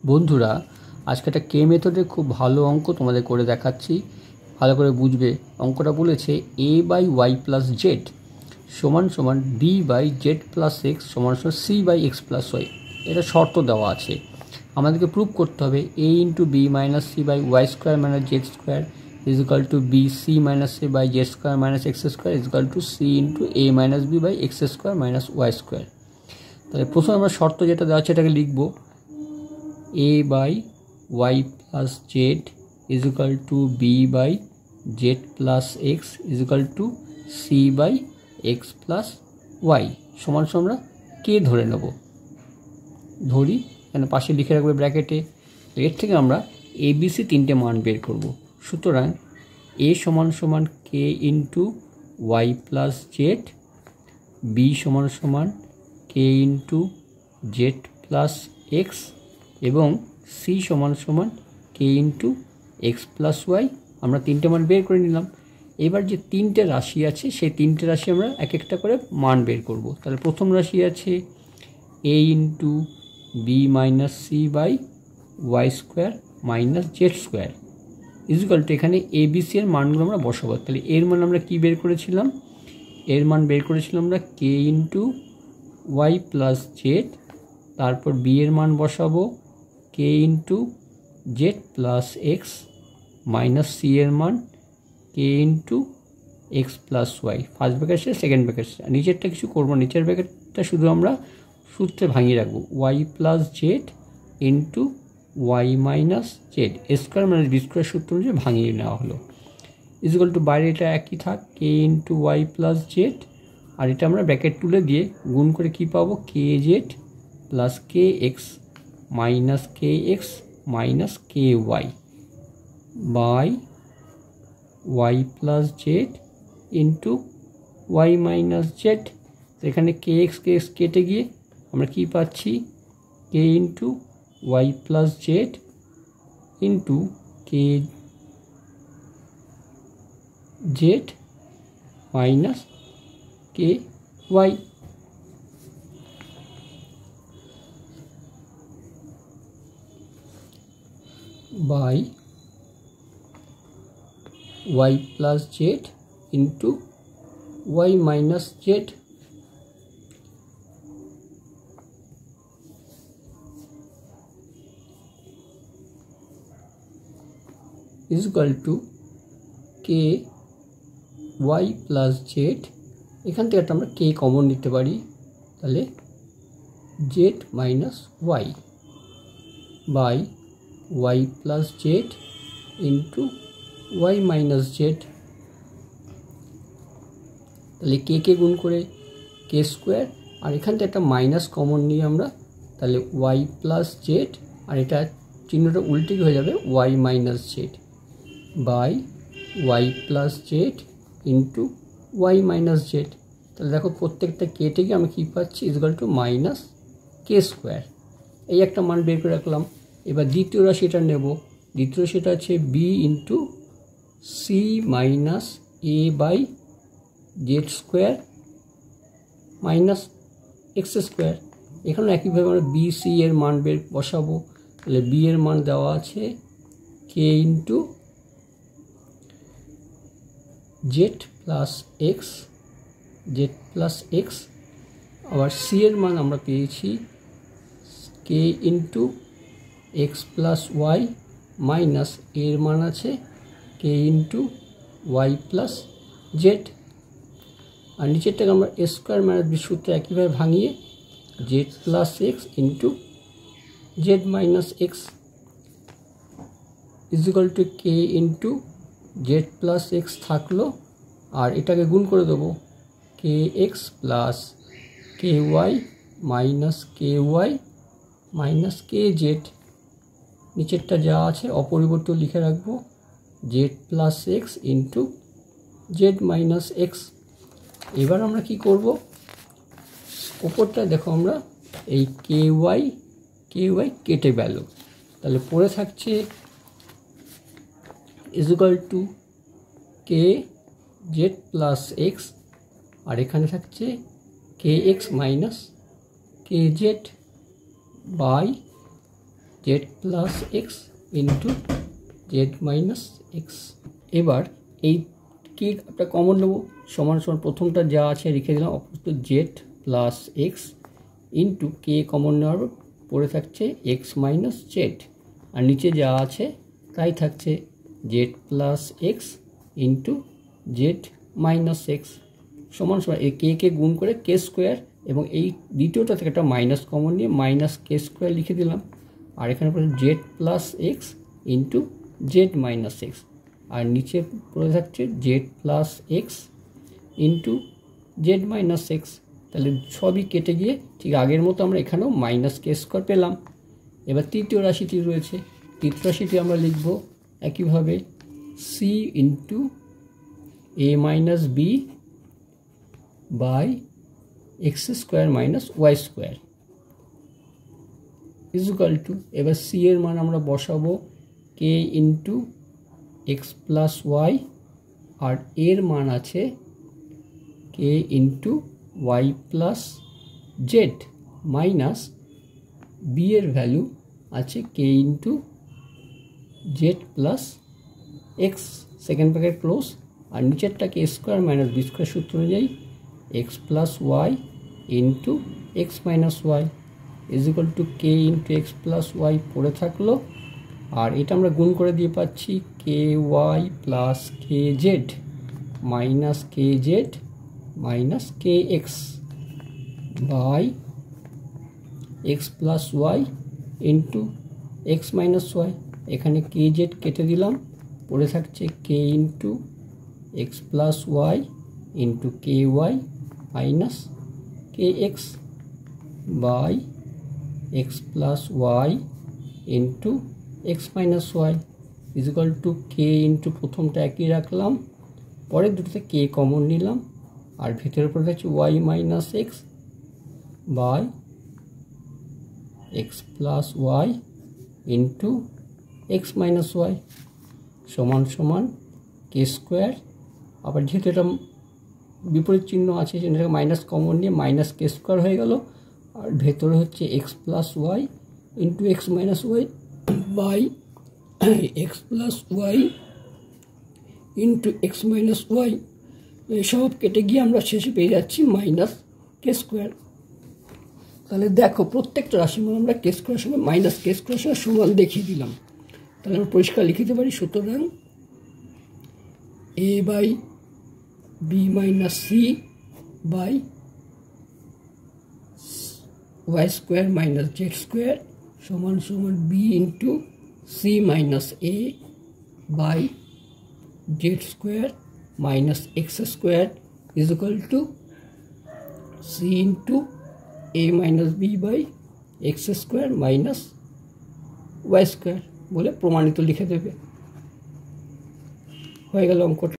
বন্ধুরা আজকে একটা কে মেথডের খুব ভালো অঙ্ক তোমাদের করে দেখাচ্ছি, ভালো করে বুঝবে। অঙ্কটা বলেছে a by Y plus Z সমান সমান b by Z plus X সমান সমান c by x plus Y. এটা শর্ত দেওয়া আছে, আমাদেরকে প্রুভ করতে হবে a into B minus C by Y square minus Z square is equal to B C minus A by Z square minus x square is equal to C into A minus B by x square minus Y square. তাহলে প্রথমে আমরা শর্ত যেটা দেওয়া আছে এটাকে লিখবো a by y plus z is equal to b by z plus x is equal to c by x plus y সমান সমান আমরা k ধরে নেব, ধরি এখানে পাশে লিখে রাখবে ব্র্যাকেটে। এর থেকে আমরা a b c তিনটে মান বের করব। সুতরাং a সমান সমান k into y plus Z, b সমান সমান k into Z plus X এবং c সমান সমান k into x plus Y. আমরা তিনটে মান বের করে নিলাম। এবার যে তিনটে রাশি আছে সেই তিনটে রাশি আমরা এক একটা করে মান বের করব। তাহলে প্রথম রাশি আছে a into B minus C by Y square minus Z square equal to এখানে এ বি সি এর মানগুলো আমরা বসাবো। তাহলে এর মান আমরা কি বের করেছিলাম? এর মান বের করেছিলাম আমরা k into Y plus Z, তারপর বি এর মান বসাবো k into Z plus X minus C এর মান k into x plus Y, first bracket second bracket. নিচেরটা কিছু করবো, নিচের ব্র্যাকেটটা শুধু আমরা সূত্রে ভাঙিয়ে রাখবো Y plus Z into Y minus Z square minus B square সূত্র অনুযায়ী ভাঙিয়ে নেওয়া হলো। ইজুকাল টু বাইরে এটা একই থাক k into Y plus z, আর এটা আমরা ব্র্যাকেট তুলে দিয়ে গুণ করে কি পাবো k z plus k x minus k x minus k y by Y plus Z into Y minus z. এখানে কে এক্স কেটে গিয়ে আমরা কি পাচ্ছি k into Y plus Z into k z minus k y. by y plus z into y minus z is equal to k y plus z। এখান থেকে একটা আমরা k কমন নিতে পারি, তাহলে z minus y by y plus z into y minus z। তাহলে কে কে গুণ করে কে স্কোয়ার, আর এখান থেকে একটা মাইনাস কমন নিয়ে আমরা, তাহলে y প্লাস জেড, আর এটা চিহ্নটা উল্টে হয়ে যাবে y minus Z by y plus Z into y minus Z. তাহলে দেখো প্রত্যেকটা কেটে গিয়ে আমি কী পাচ্ছি is equal to minus K square. এই একটা মান বের করে রাখলাম। এবার দ্বিতীয় রাশিটা নেব। দ্বিতীয় রাশিটা আছে B into C minus A by Z square minus x square. এখানে একইভাবে আমরা বি সি এর মান বের বসাবো। তাহলে বি এর মান দেওয়া আছে k into Z plus x, z plus x, আবার সি এর মান আমরা পেয়েছি k into x plus y minus এর মান আছে k into Y plus z. আর নিচেরটাকে আমরা স্কোয়ার মাইনাস বি সূত্রে একইভাবে ভাঙিয়ে z plus x into z minus x equal to k into Z plus x থাকলো, আর এটাকে গুণ করে দেবো k x plus k y minus k y minus k Z. নিচেরটা যা আছে অপরিবর্তিত লিখে রাখবো Z plus x into z minus x. এবার আমরা কি করব, ওপরটা দেখো আমরা এই কে ওয়াই কেটে গেল। তাহলে পড়ে থাকছে equal to k z plus x, আর এখানে থাকছে k x minus k z by Z plus x into z minus x. এবার এই কি একটা কমন নেব, সমান সমান প্রথমটা যা আছে রেখে দিলাম, অপরত Z plus x into k common নেওয়ার পড়ে থাকছে এক্স মাইনাস জেড, আর নিচে যা আছে তাই থাকছে z plus x into z minus x সমান সমান এই কে গুণ করে কে স্কোয়ার, এবং এই দ্বিতীয়টা থেকে একটা মাইনাস কমন নিয়ে মাইনাস কে স্কোয়ার লিখে দিলাম, আর এখানে পড়ে z plus x into z minus x, আর নিচে পড়ে থাকছে z plus x into z minus x. তাহলে সবই কেটে গিয়ে ঠিক আগের মতো আমরা এখানেও মাইনাস কে স্কোয়ার পেলাম। এবার তৃতীয় রাশিটি রয়েছে, তৃতীয় রাশিটি আমরা লিখব একইভাবে c into A minus B by x square minus Y square equal to, এবার সি এর মান আমরা বসাবো k into x plus y, আর এর মান আছে k into Y plus z minus b এর ভ্যালু আছে k into Z plus x second bracket close, আর নিচেরটাকে a square minus B square সূত্র অনুযায়ী x plus Y into x minus y is equal to k into x plus y পড়ে থাকলো, আর এটা আমরা গুণ করে দিয়ে পাচ্ছি k y plus k z minus k z minus k x by x plus Y into x minus y. এখানে কে জেড কেটে দিলাম, পড়ে থাকছে k into x plus Y into k y minus k x by x plus Y into x minus y is equal to k into প্রথমটা একই রাখলাম, পরের দুটোতে কে কমন নিলাম, আর ভেতরের পরে থাকছে Y minus X by x plus Y into x minus Y সমান সমান কে স্কোয়ার, আবার যেহেতু এটা বিপরীত চিহ্ন আছে সেটাকে মাইনাস কমন নিয়ে মাইনাস কে স্কোয়ার হয়ে গেল, আর ভেতরে হচ্ছে X plus Y into x minus Y by x plus Y into x minus Y. এসব কেটে গিয়ে আমরা শেষে পেয়ে যাচ্ছি মাইনাস কে স্কোয়ার। তাহলে দেখো প্রত্যেকটা রাশির মান আমরা কে স্কোয়ারের সঙ্গে মাইনাস কে স্কোয়ারের সঙ্গে সমান দেখিয়ে দিলাম। তাহলে আমরা পরিষ্কার লিখে দিতে পারি, সুতরাং a by b minus C by Y square minus Z square সমান সমান b into C minus A by Z square minus x square is equal to C into A minus B by x square minus Y square বলে প্রমাণিত লিখে দেবে। হয়ে গেল অঙ্কটা।